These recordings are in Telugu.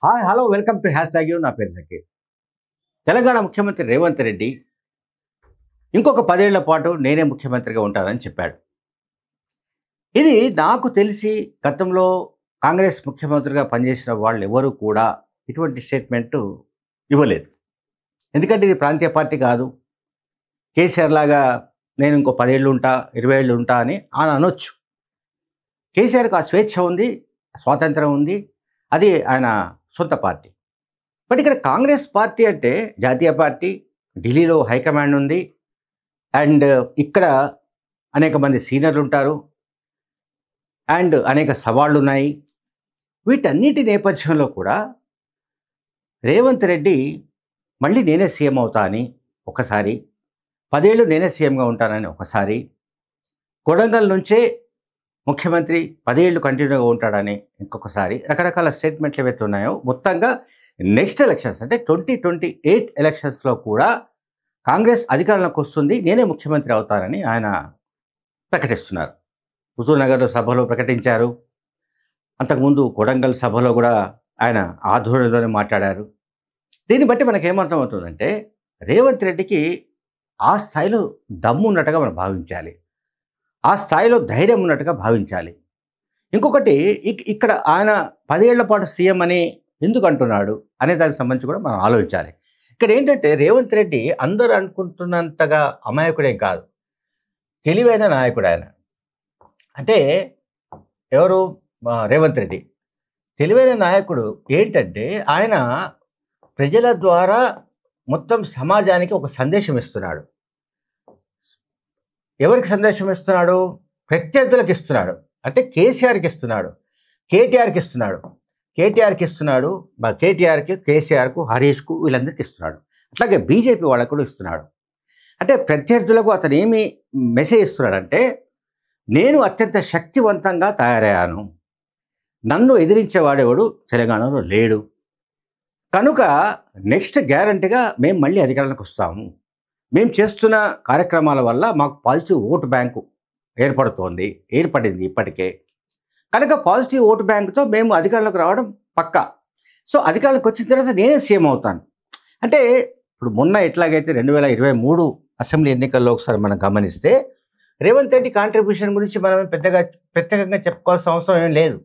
Hi hello welcome to hash tag you. నా పేరు సకీర్. తెలంగాణ ముఖ్యమంత్రి రేవంత్ రెడ్డి ఇంకొక 10 ఏళ్ల పాటు నేనే ముఖ్యమంత్రిగా ఉంటానని చెప్పాడు. ఇది నాకు తెలిసి గతంలో కాంగ్రెస్ ముఖ్యమంత్రిగా పనిచేసిన వాళ్ళు ఎవరు కూడా ఇటువంటి స్టేట్మెంట్ ఇవ్వలేదు. ఎందుకంటే ఇది ప్రాంతీయ పార్టీ కాదు. కేసీఆర్ లాగా నేను ఇంకో 10 ఏళ్ళు ఉంటా 20 ఏళ్ళు ఉంటా అని ఆయన అనొచ్చు. కేసీఆర్కి ఆ స్వేచ్ఛ ఉంది, స్వాతంత్రం ఉంది. అది ఆయన సొంత పార్టీ. బట్ ఇక్కడ కాంగ్రెస్ పార్టీ అంటే జాతీయ పార్టీ, ఢిల్లీలో హైకమాండ్ ఉంది, అండ్ ఇక్కడ అనేక మంది సీనియర్లు ఉంటారు, అండ్ అనేక సవాళ్ళు ఉన్నాయి. వీటన్నిటి నేపథ్యంలో కూడా రేవంత్ రెడ్డి మళ్ళీ నేనే సీఎం అవుతా అని ఒకసారి, 10 ఏళ్ళు నేనే సీఎంగా ఉంటానని ఒకసారి, కొడంగల్ నుంచే ముఖ్యమంత్రి 10 ఏళ్ళు కంటిన్యూగా ఉంటాడని ఇంకొకసారి, రకరకాల స్టేట్మెంట్లు ఏవైతే ఉన్నాయో మొత్తంగా నెక్స్ట్ ఎలక్షన్స్ అంటే 2028 ఎలక్షన్స్లో కూడా కాంగ్రెస్ అధికారంలోకి వస్తుంది, నేనే ముఖ్యమంత్రి అవుతానని ఆయన ప్రకటిస్తున్నారు. హుజూర్నగర్లో సభలో ప్రకటించారు. అంతకుముందు కొడంగల్ సభలో కూడా ఆయన ఆధ్వర్యంలోనే మాట్లాడారు. దీన్ని బట్టి మనకేమర్థమవుతుందంటే రేవంత్ రెడ్డికి ఆ స్థాయిలో దమ్ము ఉన్నట్టుగా మనం భావించాలి, ఆ స్థాయిలో ధైర్యం ఉన్నట్టుగా భావించాలి. ఇంకొకటి, ఇక్కడ ఆయన 10 ఏళ్ల పాటు సీఎం అని ఎందుకు అంటున్నాడు అనే దానికి సంబంధించి కూడా మనం ఆలోచించాలి. ఇక్కడ ఏంటంటే రేవంత్ రెడ్డి అందరూ అనుకుంటున్నంతగా అమాయకుడేం కాదు, తెలివైన నాయకుడు ఆయన. అంటే ఎవరు? రేవంత్ రెడ్డి తెలివైన నాయకుడు. ఏంటంటే ఆయన ప్రజల ద్వారా మొత్తం సమాజానికి ఒక సందేశం ఇస్తున్నాడు. ఎవరికి సందేశం ఇస్తున్నాడు? ప్రత్యర్థులకు ఇస్తున్నాడు. అంటే కేసీఆర్కి ఇస్తున్నాడు, కేటీఆర్కి ఇస్తున్నాడు, కేటీఆర్కి, కేసీఆర్కు, హరీష్కు, వీళ్ళందరికీ ఇస్తున్నాడు. అట్లాగే బీజేపీ వాళ్ళకు కూడా ఇస్తున్నాడు. అంటే ప్రత్యర్థులకు అతను ఏమి మెసేజ్ ఇస్తున్నాడంటే, నేను అత్యంత శక్తివంతంగా తయారయ్యాను, నన్ను ఎదిరించేవాడేవాడు తెలంగాణలో లేడు, కనుక నెక్స్ట్ గ్యారంటీగా మేము మళ్ళీ అధికారంలోకి వస్తాము, మేము చేస్తున్న కార్యక్రమాల వల్ల మాకు పాజిటివ్ ఓటు బ్యాంకు ఏర్పడింది ఇప్పటికే, కనుక పాజిటివ్ ఓటు బ్యాంకుతో మేము అధికారంలోకి రావడం పక్కా. సో అధికారంలోకి వచ్చిన తర్వాత నేనే సీఎం అవుతాను. అంటే ఇప్పుడు మొన్న ఎట్లాగైతే 2023 అసెంబ్లీ ఎన్నికల్లో ఒకసారి మనం గమనిస్తే రేవంత్ రెడ్డి కాంట్రిబ్యూషన్ గురించి మనం ప్రత్యేకంగా చెప్పుకోవాల్సిన అవసరం ఏం లేదు.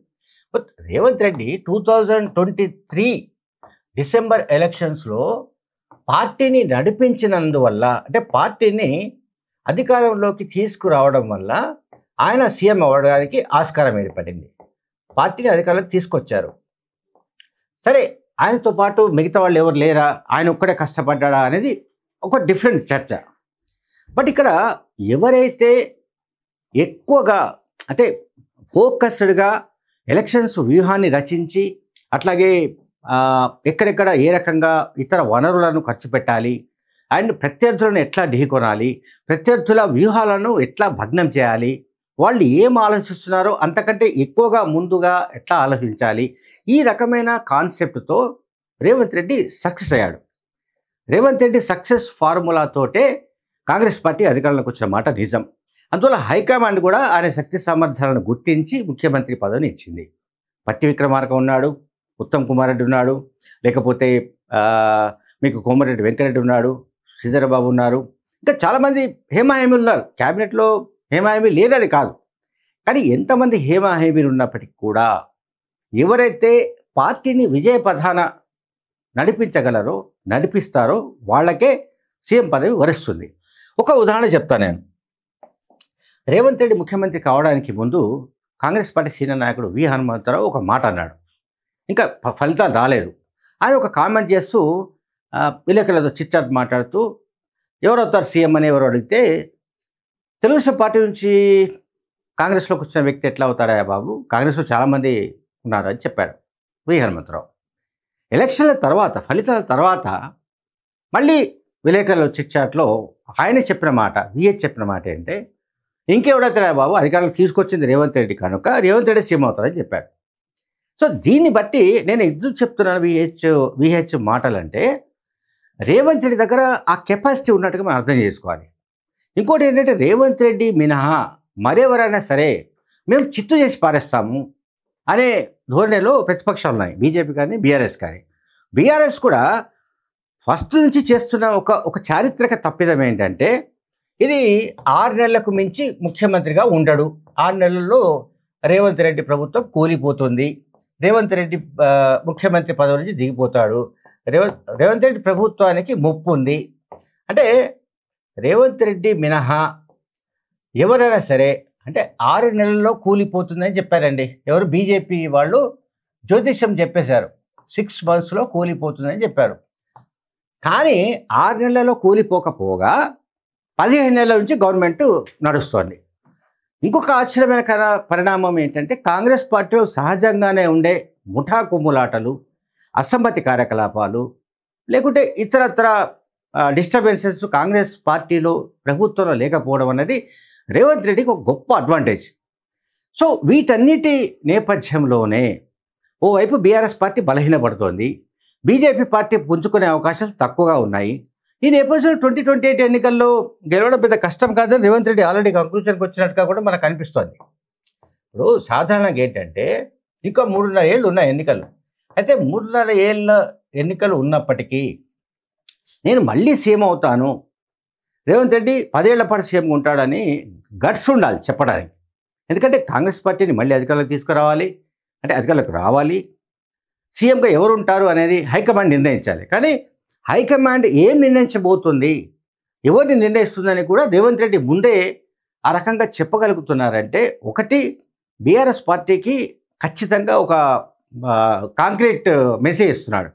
బట్ రేవంత్ రెడ్డి 2023 డిసెంబర్ ఎలక్షన్స్లో పార్టీని నడిపించినందువల్ల, అంటే పార్టీని అధికారంలోకి తీసుకురావడం వల్ల ఆయన సీఎం అవ్వడానికి ఆస్కారం ఏర్పడింది. పార్టీని అధికారంలోకి తీసుకొచ్చారు. సరే, ఆయనతో పాటు మిగతా వాళ్ళు ఎవరు లేరా, ఆయన ఒక్కడే కష్టపడ్డా అనేది ఒక డిఫరెంట్ చర్చ. బట్ ఇక్కడ ఎవరైతే ఎక్కువగా అంటే ఫోకస్డ్గా ఎలక్షన్స్ వ్యూహాన్ని రచించి, అట్లాగే ఎక్కడెక్కడ ఏ రకంగా ఇతర వనరులను ఖర్చు పెట్టాలి, అండ్ ప్రత్యర్థులను ఎట్లా ఢీకొనాలి, ప్రత్యర్థుల వ్యూహాలను ఎట్లా భగ్నం చేయాలి, వాళ్ళు ఏం ఆలోచిస్తున్నారో అంతకంటే ఎక్కువగా ముందుగా ఎట్లా ఆలోచించాలి, ఈ రకమైన కాన్సెప్ట్తో రేవంత్ రెడ్డి సక్సెస్ అయ్యాడు. రేవంత్ రెడ్డి సక్సెస్ ఫార్ములాతోటే కాంగ్రెస్ పార్టీ అధికారంలోకి వచ్చిన మాట నిజం. అందువల్ల హైకమాండ్ కూడా ఆయన శక్తి సామర్థ్యాలను గుర్తించి ముఖ్యమంత్రి పదవిని ఇచ్చింది. పట్టి విక్రమార్క ఉన్నాడు, ఉత్తమ్ కుమార్ రెడ్డి ఉన్నాడు, లేకపోతే మీకు కోమటిరెడ్డి వెంకరెడ్డి ఉన్నాడు, శ్రీధరబాబు ఉన్నారు, ఇంకా చాలామంది హేమాహేమీలు ఉన్నారు. క్యాబినెట్లో హేమాహేమీ లేదని కాదు, కానీ ఎంతమంది హేమాహేమీలు ఉన్నప్పటికీ కూడా ఎవరైతే పార్టీని విజయ పథాన నడిపించగలరో, నడిపిస్తారో వాళ్ళకే సీఎం పదవి వరిస్తుంది. ఒక ఉదాహరణ చెప్తాను నేను. రేవంత్ రెడ్డి ముఖ్యమంత్రి కావడానికి ముందు కాంగ్రెస్ పార్టీ సీనియర్ నాయకుడు వి హనుమంతరావు ఒక మాట అన్నాడు. ఇంకా ఫలితాలు రాలేదు. ఆయన ఒక కామెంట్ చేస్తూ విలేకరులతో చిట్చాట్ మాట్లాడుతూ ఎవరవుతారు సీఎం అని ఎవరు అడిగితే, తెలుగుదేశం పార్టీ నుంచి కాంగ్రెస్లోకి వచ్చిన వ్యక్తి ఎట్లా అవుతాడా బాబు, కాంగ్రెస్లో చాలామంది ఉన్నారు అని చెప్పాడు వి హనుమంతరావు. ఎలక్షన్ల తర్వాత, ఫలితాల తర్వాత మళ్ళీ విలేకరుల చిట్చాట్లో ఆయన చెప్పిన మాట, విహెచ్ చెప్పిన మాట ఏంటంటే, ఇంకెవడవుతాడా బాబు, అధికారులకు తీసుకొచ్చింది రేవంత్ రెడ్డి కనుక రేవంత్ రెడ్డి సీఎం అవుతారని చెప్పాడు. సో దీన్ని బట్టి నేను ఎందుకు చెప్తున్నాను విహెచ్ మాటలంటే, రేవంత్ రెడ్డి దగ్గర ఆ కెపాసిటీ ఉన్నట్టుగా మనం అర్థం చేసుకోవాలి. ఇంకోటి ఏంటంటే, రేవంత్ రెడ్డి మినహా మరెవరైనా సరే మేము చిత్తు చేసి పారేస్తాము అనే ధోరణిలో ప్రతిపక్షాలు ఉన్నాయి, బీజేపీ కానీ బీఆర్ఎస్ కానీ. బీఆర్ఎస్ కూడా ఫస్ట్ నుంచి చేస్తున్న ఒక చారిత్రక తప్పిదం ఏంటంటే, ఇది 6 నెలలకు మించి ముఖ్యమంత్రిగా ఉండడు, 6 నెలల్లో రేవంత్ రెడ్డి ప్రభుత్వం కూలిపోతుంది, రేవంత్ రెడ్డి ముఖ్యమంత్రి పదవి నుంచి దిగిపోతాడు, రేవంత్ రెడ్డి ప్రభుత్వానికి ముప్పు ఉంది అంటే, రేవంత్ రెడ్డి మినహా ఎవరైనా సరే అంటే 6 నెలల్లో కూలిపోతుందని చెప్పారండి. ఎవరు? బీజేపీ వాళ్ళు జ్యోతిష్యం చెప్పేశారు, 6 monthsలో కూలిపోతుందని చెప్పారు. కానీ 6 నెలల్లో కూలిపోకపోగా 15 నెలల నుంచి గవర్నమెంట్ నడుస్తోంది. ఇంకొక ఆశ్చర్యమైన పరిణామం ఏంటంటే, కాంగ్రెస్ పార్టీలో సహజంగానే ఉండే ముఠా కుమ్ములాటలు, అసమ్మతి కార్యకలాపాలు, లేకుంటే ఇతరత్ర డిస్టర్బెన్సెస్ కాంగ్రెస్ పార్టీలో ప్రభుత్వంలో లేకపోవడం అనేది రేవంత్ రెడ్డికి ఒక గొప్ప అడ్వాంటేజ్. సో వీటన్నిటి నేపథ్యంలోనే ఓవైపు బీఆర్ఎస్ పార్టీ బలహీనపడుతోంది, బీజేపీ పార్టీ పుంజుకునే అవకాశాలు తక్కువగా ఉన్నాయి. ఈ నేపథ్యంలో 2028 ఎన్నికల్లో గెలవడం పెద్ద కష్టం కాదని రేవంత్ రెడ్డి ఆల్రెడీ కంక్లూజన్కి వచ్చినట్టుగా కూడా మనకు అనిపిస్తోంది. ఇప్పుడు సాధారణంగా ఏంటంటే, ఇంకా 3.5 ఏళ్ళు ఉన్నాయి ఎన్నికలు. అయితే 3.5 ఏళ్ళ ఎన్నికలు ఉన్నప్పటికీ నేను మళ్ళీ సీఎం అవుతాను, రేవంత్ రెడ్డి 10 ఏళ్ల పాటు సీఎంగా ఉంటాడని గట్స్ ఉండాలి చెప్పడానికి. ఎందుకంటే కాంగ్రెస్ పార్టీని మళ్ళీ అధికారంలోకి తీసుకురావాలి, అంటే అధికారంలోకి రావాలి, సీఎంగా ఎవరు ఉంటారు అనేది హైకమాండ్ నిర్ణయించాలి. కానీ హైకమాండ్ ఏం నిర్ణయించబోతుంది, ఎవరిని నిర్ణయిస్తుందని కూడా రేవంత్ రెడ్డి ముందే ఆ రకంగా చెప్పగలుగుతున్నారంటే, ఒకటి బీఆర్ఎస్ పార్టీకి ఖచ్చితంగా ఒక కాంక్రీట్ మెసేజ్ ఇస్తున్నాడు,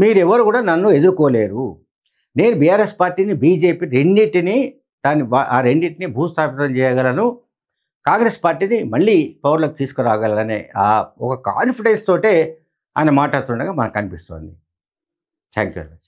మీరెవరు కూడా నన్ను ఎదుర్కోలేరు, నేను బీఆర్ఎస్ పార్టీని బీజేపీ ఆ రెండింటిని భూస్థాపితం చేయగలను, కాంగ్రెస్ పార్టీని మళ్ళీ పవర్లోకి తీసుకురాగలనే ఒక కాన్ఫిడెన్స్ తోటే ఆయన మాట్లాడుతుండగా మనకు అనిపిస్తుంది. Thank you very much.